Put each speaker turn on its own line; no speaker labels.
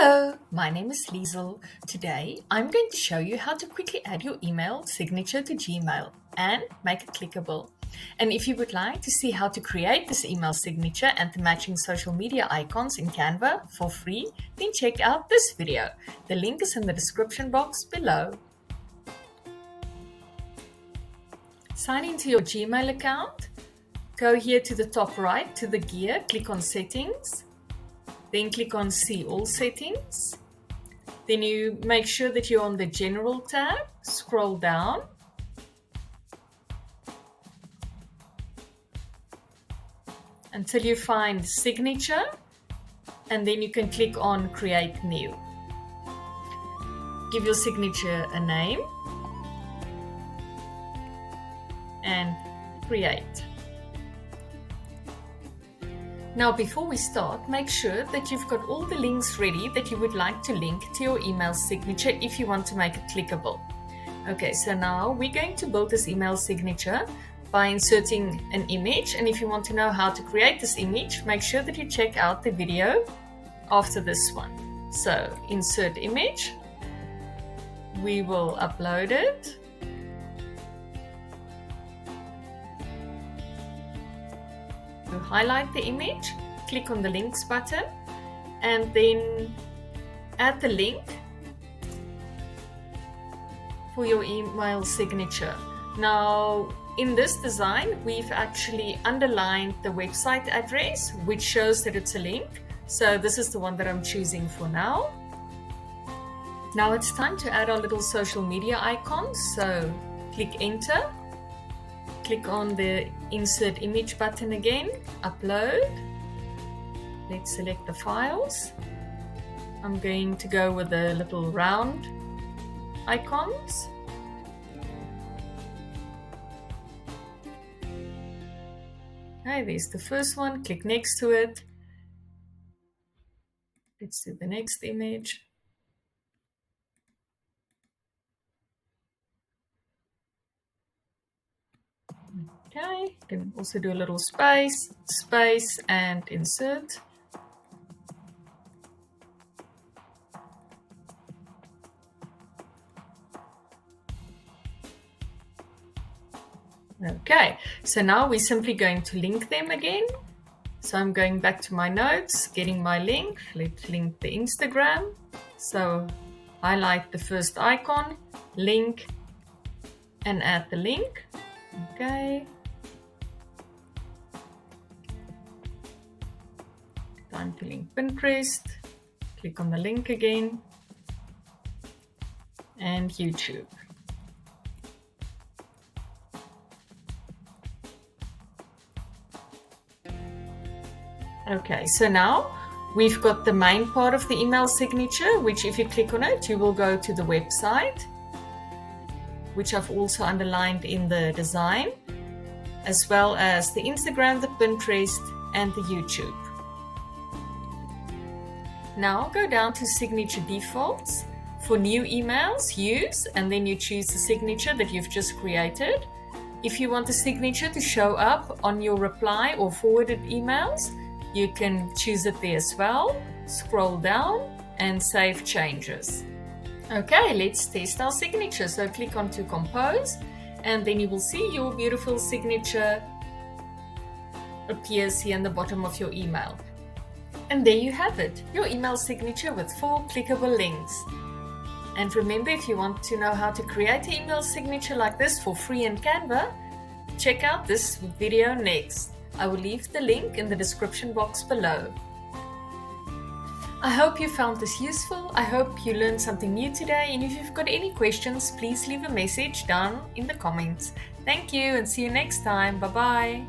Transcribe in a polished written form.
Hello, my name is Liesel. Today, I'm going to show you how to quickly add your email signature to Gmail and make it clickable. And if you would like to see how to create this email signature and the matching social media icons in Canva for free, then check out this video. The link is in the description box below. Sign into your Gmail account. Go here to the top right to the gear, click on Settings. Then click on See All Settings. Then you make sure that you're on the General tab. Scroll down. Until you find Signature. And then you can click on Create New. Give your signature a name. And create. Now, before we start, make sure that you've got all the links ready that you would like to link to your email signature if you want to make it clickable. Okay, so now we're going to build this email signature by inserting an image. And if you want to know how to create this image, make sure that you check out the video after this one. So, insert image. We will upload it. Highlight the image, click on the links button, and then add the link for your email signature. Now, in this design, we've actually underlined the website address, which shows that it's a link. So this is the one that I'm choosing for now. Now it's time to add our little social media icons. So click Enter. Click on the Insert Image button again, upload. Let's select the files. I'm going to go with the little round icons. Okay, there's the first one. Click next to it. Let's do the next image. Okay, you can also do a little space, and insert. Okay, so now we're simply going to link them again. So I'm going back to my notes, getting my link. Let's link the Instagram. So highlight the first icon, link, and add the link. Okay. Time to link Pinterest. Click on the link again. And YouTube. Okay, so now we've got the main part of the email signature, which if you click on it, you will go to the website, which I've also underlined in the design, as well as the Instagram, the Pinterest, and the YouTube. Now go down to Signature Defaults. For new emails, use, and then you choose the signature that you've just created. If you want the signature to show up on your reply or forwarded emails, you can choose it there as well. Scroll down and save changes. Okay, let's test our signature. So click on to compose, and then you will see your beautiful signature appears here in the bottom of your email. And there you have it, your email signature with 4 clickable links. And remember, if you want to know how to create an email signature like this for free in Canva, check out this video next. I will leave the link in the description box below. I hope you found this useful. I hope you learned something new today. And if you've got any questions, please leave a message down in the comments. Thank you and see you next time. Bye-bye.